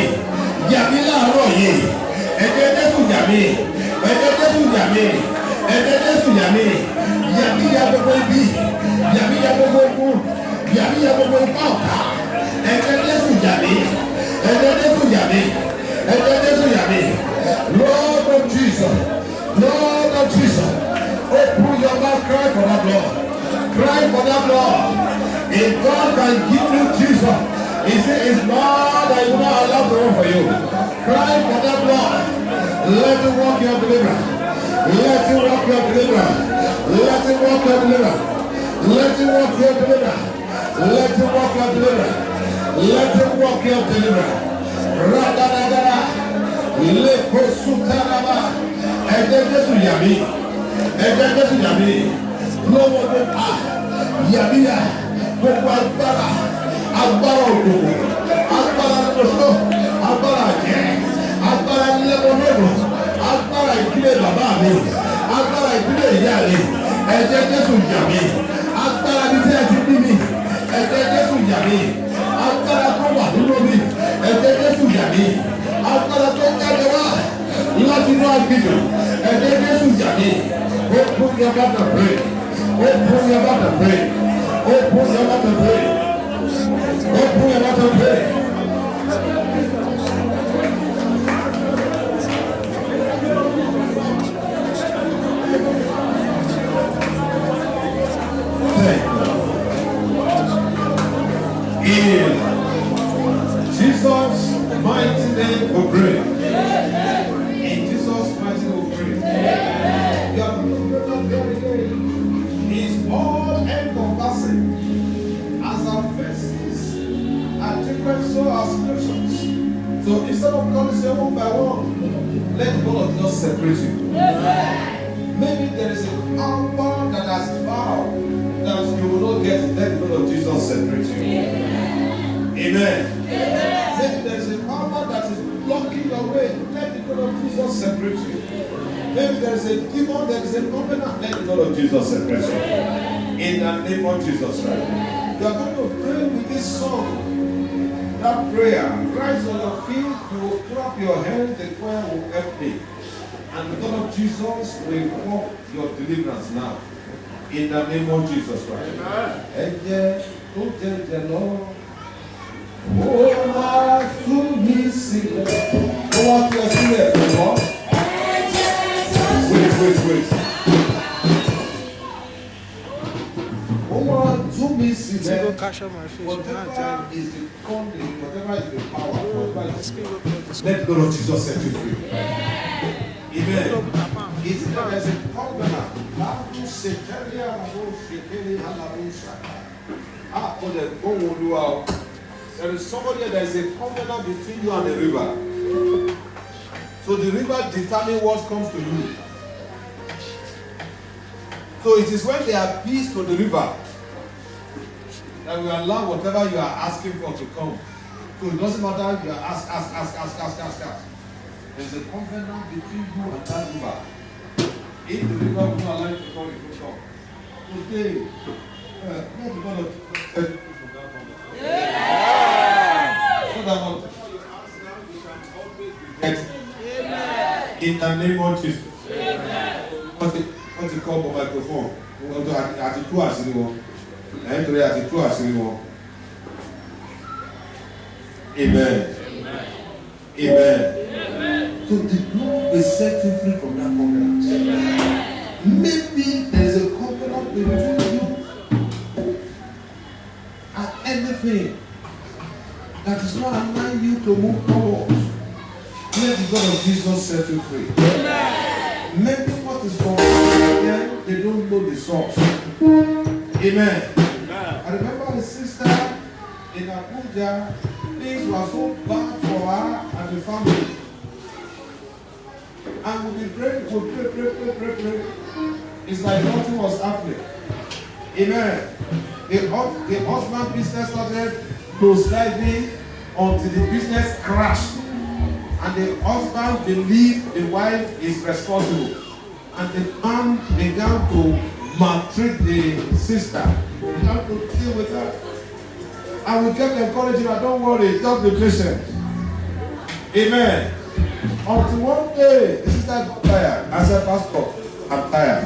Yà mí láàárọ̀ yìí. Ẹ̀jẹ̀ Jésù yà mí. Ẹ̀jẹ̀ Jésù yà mí. Ẹ̀jẹ̀ Jésù yà mí. Yà mí ya gbogbo ibi. Yà mí ya gbogbo ikú. Yà mí ya gbogbo ipá ọ̀tá. Ẹ̀jẹ̀ Jésù yà mí. Ẹ̀jẹ̀ Jésù yà mí. Ẹ̀jẹ̀ Jésù yà mí. Lord of Jesus. Lord of Jesus. Open your mouth, cry for that Lord. Cry for that Lord. If God can give you Jesus, He said it's not that you not allow to work for you. Cry for that Lord. Let Him walk your deliverance. Let Him walk your deliverance. Let Him walk your deliverance. Let Him walk your deliverance. Let Him walk your deliverance. Let Him walk your deliverance. Radadadada. Leko sutaraba. Ẹ̀jẹ̀ Jésù yà mí. Ẹ̀jẹ̀ Jésù yà mí. Lọ́wọ́ tó pa. Yà mí yà. Gbogbo agbára. Agbára òdòdó. Agbára lọ́sọ̀. Agbára jẹ́. Agbára lẹ́kọ̀ọ́lọ́dọ̀. Agbára ìdílé bàbá mi. Agbára ìdílé ìyá mi. Ẹ̀jẹ̀ Jésù yà mí. Agbára ní tí a ti bí mi. Ẹ̀jẹ̀ Jésù yà mí. Agbára tó wà nínú mi. Ẹ̀jẹ̀ Jésù yà mí. Agbára tó jáde wá láti inú agbègbè. Ẹ̀jẹ̀ Jésù yà mí. Open your mouth and pray. Open your mouth and pray. Open your mouth and pray. Open your mouth and pray. In Jesus' mighty name we pray. In Jesus' mighty name we pray. Is all encompassing as our faces are different, so our situations. So instead of coming say one by one, let God just separate you. Maybe there is a power that has vowed that you will not get it, let the blood of Jesus separate you. Amen. Maybe there is a power that is blocking your way, let the blood of Jesus separate you. Maybe there is a demon, there is a covenant, let the blood of Jesus separate you. In the name of Jesus Christ. You are going to pray with this song. That prayer, rise on your feet, you will clap your hands, the choir will help me. And the blood of Jesus will work your deliverance now. In the name of Jesus Christ. Wait. Whatever is the conduit, whatever is the power, let the blood of Jesus set you free. Amen. It's there is a covenant. There is somebody that is a covenant between you and the river. So the river determines what comes to you. So it is when they are peace to the river that we allow whatever you are asking for to come. So it doesn't matter if you are ask. There is a covenant between you and that river. If the river will not allow you to come, it will come. Today, let the God of set you free from that covenant. So that whatever you ask now, you can always get it. In the name of Jesus. What's it called for microphone? Àti tú àṣírí wọn. Nítorí àti tú àṣírí wọn. Amen. So the Lord will set you free from that covenant. Maybe there is a covenant between you and anything that is not allowing you to move forward. Let the God of Jesus set you free. Maybe what is going on there, they don't know the source. Amen. I remember a sister in Abuja, things were so bad for her and the family. And we pray. It's like nothing was happening. Amen. The husband business started prosliding until the business crashed. And the husband believed the wife is responsible. And the man began to maltreat the sister. He began to deal with her. And we kept encouraging her, don't worry, just be patient. Amen. Until one day, the sister got tired. I said, Pastor, I'm tired.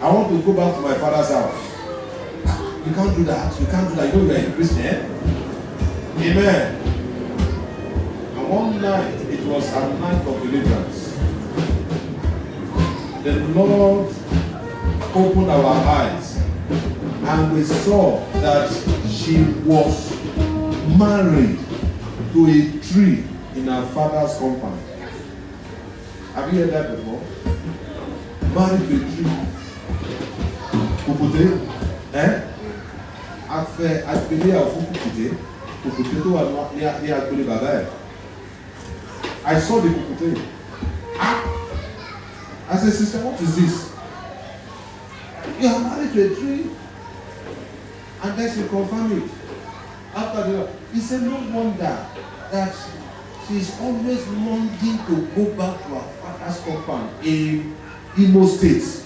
I want to go back to my father's house. You can't do that. You know you're a Christian. Amen. One night, it was a night of deliverance. The Lord opened our eyes and we saw that she was married to a tree in her father's compound. Have you heard that before? Married to a tree. Kukute? Afẹ́ agbélé àwọn kukute. Kukute tó wà ní agbélé bàbá ẹ̀. I saw the kukute. I said, sister, what is this? You are married to a tree? And then she confirmed it. After the he said, no wonder that she is always longing to go back to her father's compound in Imo State.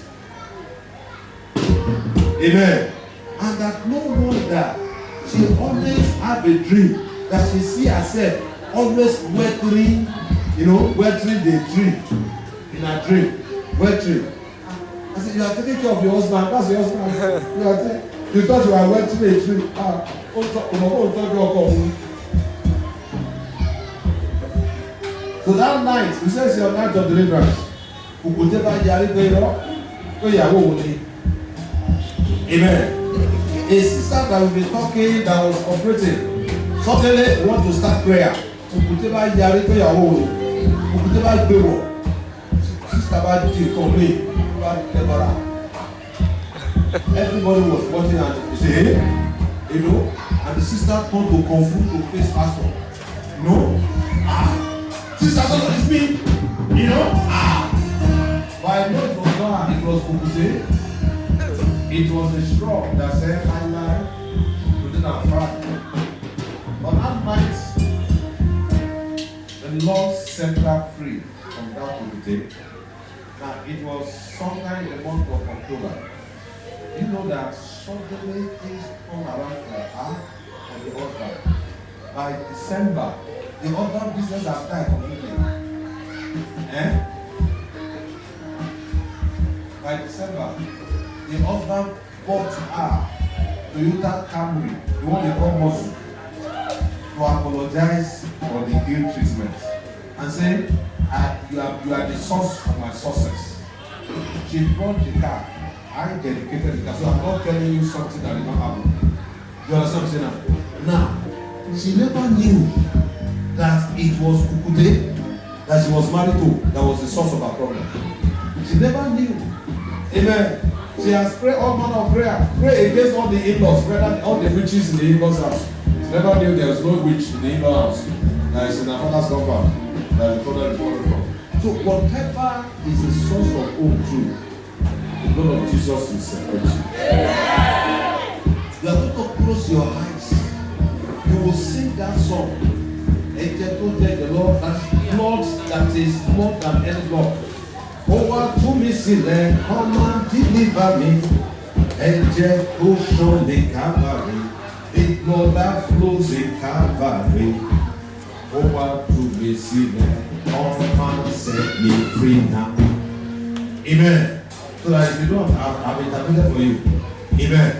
Amen. And that no wonder she always have a dream that she see herself always watering the tree in her dream. Watering. I said, you are taking care of your husband. That's your husband. You thought you were watering a tree. So that night, we said it's your night of deliverance. Amen. A sister that will be talking, that was operating, suddenly want to start prayer. Sister everybody was watching and say, and the sister turned to confront to face pastor. Sister, it's me. But I know it was not her, it was Kukute. It was a straw that said, I lie, within our fire. On that night, the Lord set her free from that Kukute. Now, it was sometime in the month of October. You know that suddenly things come around for her and the husband. By December, the husband business has died completely. By December, the husband bought her Toyota Camry, the one they call Muscle, to apologize for the ill treatment and say, you are the source of my success. She bought the car. I dedicated the car. So I'm not telling you something that did not happen. You understand what I'm saying now? Now, she never knew that it was Kukute that she was married to that was the source of her problem. She never knew. Amen. She has prayed all manner of prayer. Pray against all the in-laws, all the witches in the in-laws house. She never knew there was no witch in the in-law house. That is in her father's compound. That the father is falling from. So whatever is the source of hope too, the blood of Jesus will separate you. You are going to close your eyes. You will sing that song. And the Lord, that Lord that is more than any Lord. Over to me, Sile, come and deliver me. Angel push on the Calvary. The blood that flows in Calvary. Over to me, Sile, come and set me free now. Amen. So that if you don't have, I've interpreted for you. Amen.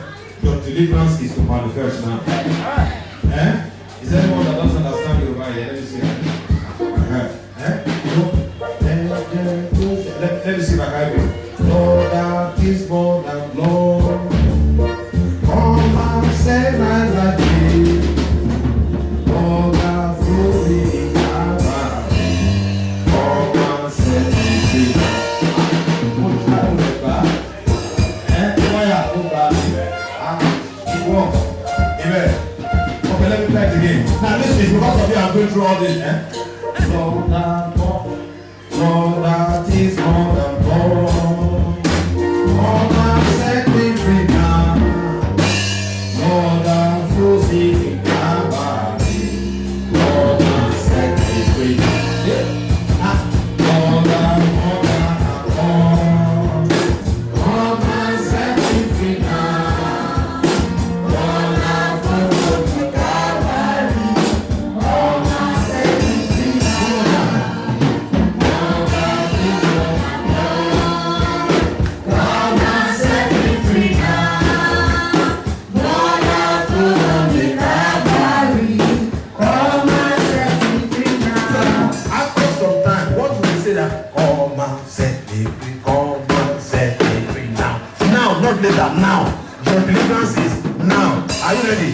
Your deliverance is to manifest now. Is there anyone that doesn't understand you right here? Let me see. Let me see if I can help you. Lord, that is more than Lord. Come and say my life. Lord, that flows in Calvary. Come and set me free. Put that on the back. It works. Amen. Okay, let me try it again. Now listen, because of you, I'm going through all this. Lord, that is more than Lord. Come and set me free now. Lord, that flows in Calvary. Lord, that set me free. Lord, that more than Lord. Come and set me free now. Lord, that flows in Calvary. Come and set me free now. Not later, now. Your deliverance is now. Are you ready?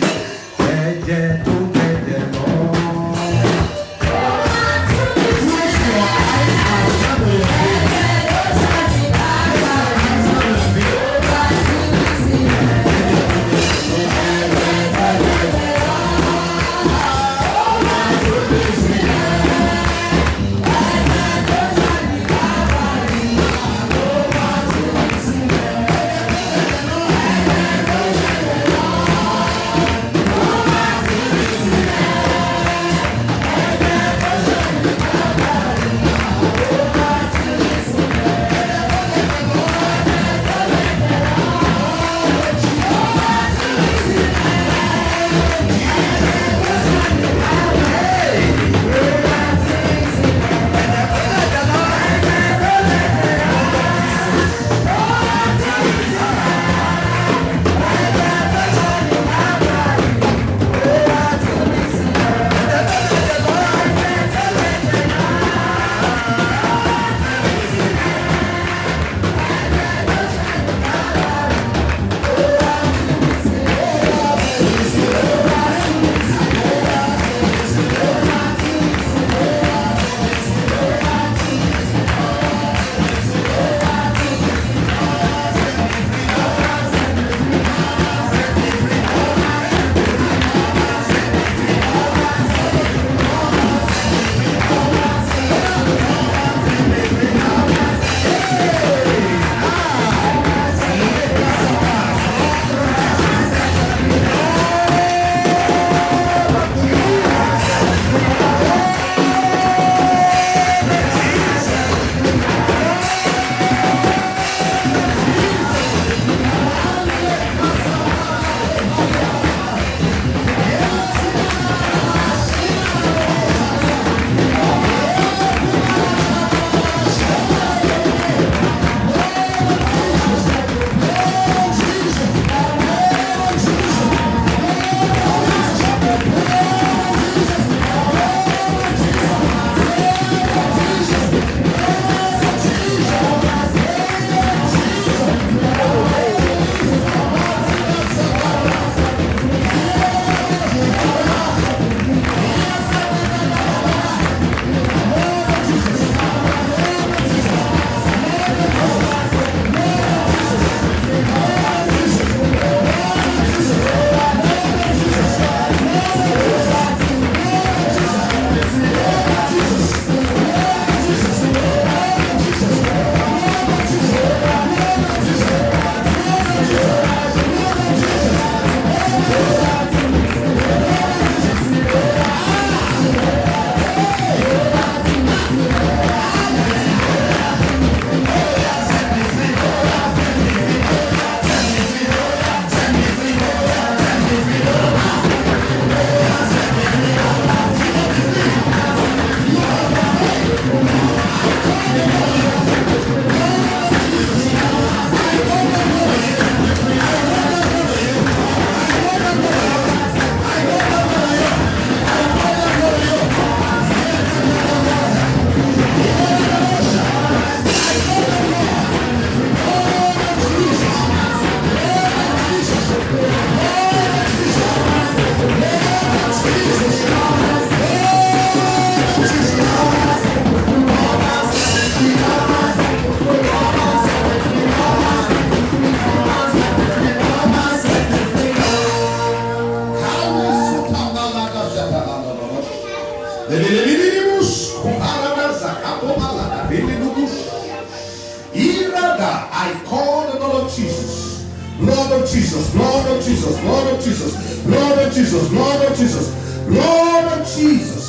Blood of Jesus, blood of Jesus, blood of Jesus, blood of Jesus, blood of Jesus, blood of Jesus.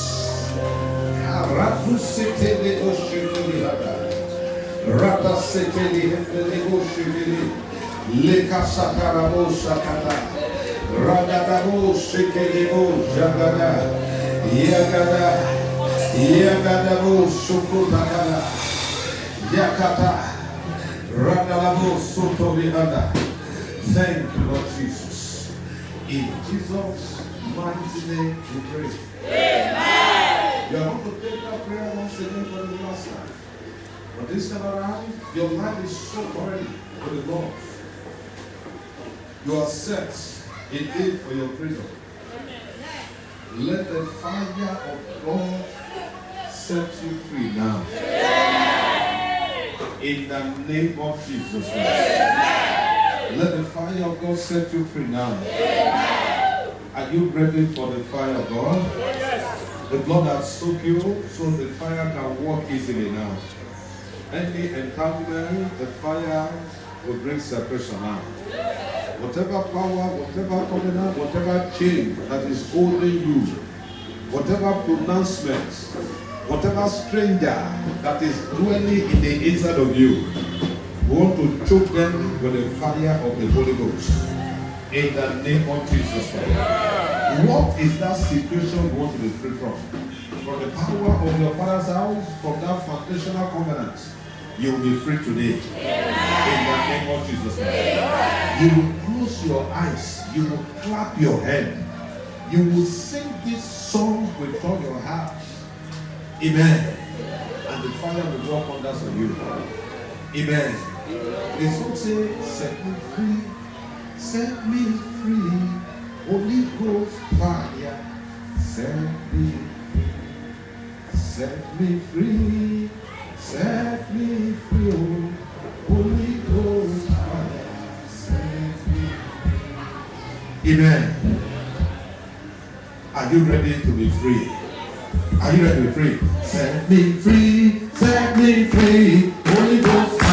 Rata setele oshimili, leka sakarabo sakata, radadabo sekelebo jagada, yagadabo sukutakada, yakata, radalabo sotobiada. Thank you, Lord Jesus. In Jesus' mighty name we pray. Amen. You are going to take that prayer once again for the last time. But this time around, your mind is so ready for the Lord. You are set indeed for your freedom. Let the fire of God set you free now. In the name of Jesus Christ. Let the fire of God set you free now. Are you ready for the fire of God? The blood has soaked you so the fire can walk easily now. Any encounter, the fire will bring separation now. Whatever power, whatever covenant, whatever chain that is holding you, whatever pronouncement, whatever stranger that is dwelling in the inside of you, we want to choke them with the fire of the Holy Ghost. In the name of Jesus Christ. What is that situation you want to be free from? From the power of your father's house, from that foundational covenant, you will be free today. In the name of Jesus Christ. You will close your eyes. You will clap your hand. You will sing this song with all your heart. Amen. And the fire will walk wonders on you. Amen. The song says, set me free, Holy Ghost fire, set me free, oh, Holy Ghost fire, set me free. Amen. Are you ready to be free? Are you ready to be free? Set me free, Holy Ghost fire.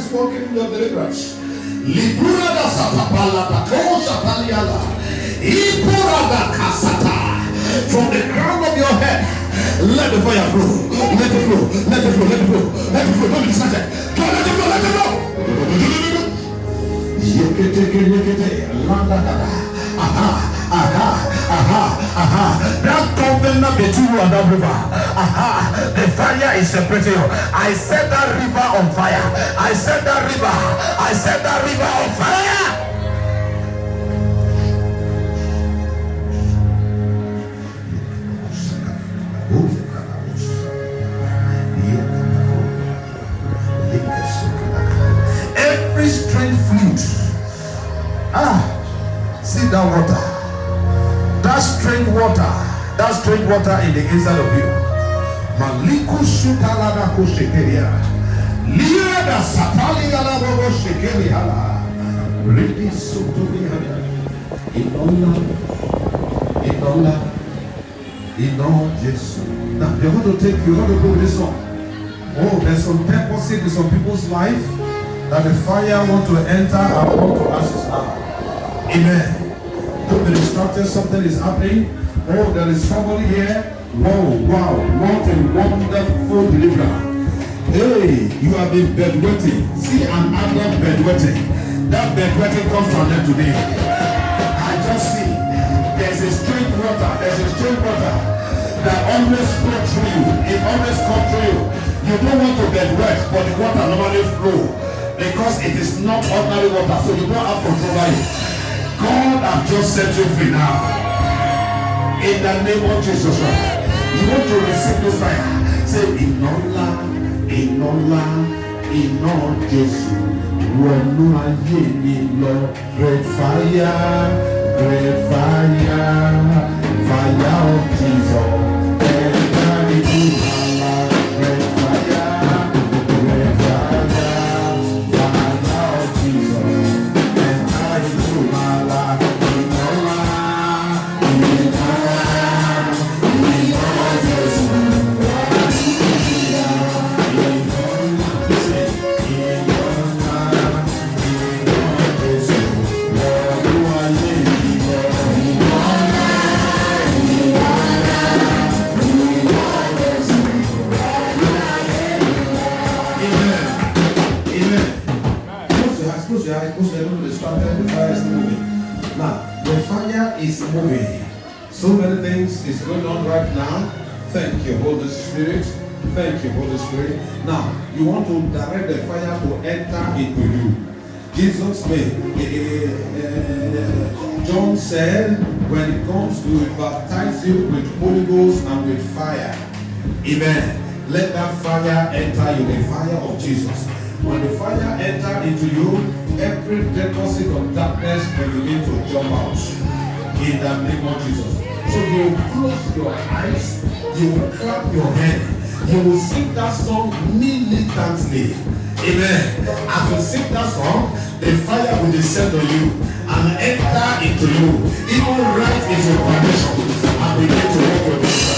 is working your deliverance. Libura da satapala da kosha paliala. Ibura da kasata. From the crown of your head, let the fire flow. Let it flow. Let it flow. Let it flow. Let it flow. Don't be distracted. Go, let it flow. Let it flow. That covenant between you and that river. The fire is separating you. I set that river on fire. I set that river. I set that river on fire. Every strange fluid. See that water. That strange water. That strange water in the inside of you. Maliku sutalada koshekeria. Lira da satali ala bobo shekeli hala. Ridi sutubi hala. Inola, Jesus. Now you're going to go with this song. Oh, there's some purpose in some people's life that the fire want to enter and want to ashes now. Amen. Don't be distracted, something is happening. Oh, there is somebody here. Whoa, wow, what a wonderful deliverer. Hey, you have been bedwetting. See another bedwetting. That bedwetting comes to an end today. I just see there's a strange water that always flows through you. It always comes through you. You don't want to bedwet, but the water normally flow because it is not ordinary water, so you don't have control over it. God has just set you free now. In the name of Jesus Christ. You want to receive this fire. Say, Inola, Jesu. Wọnú ayé mi lọ. Great fire, fire of Jesus. Enter into my life. Great fire, fire of Jesus. Enter into my life. Now, the fire is moving. So many things is going on right now. Thank you, Holy Spirit. Thank you, Holy Spirit. Now, you want to direct the fire to enter into you. Jesus made. John said, when it comes to baptize you with Holy Ghost and with fire. Amen. Let that fire enter you, the fire of Jesus. When the fire enter into you, every deposit of darkness will begin to jump out. In the name of Jesus. So you will close your eyes, you will clap your hands, you will sing that song militantly. Amen. As you sing that song, the fire will descend on you and enter into you, even right into your foundation, and begin to work your business.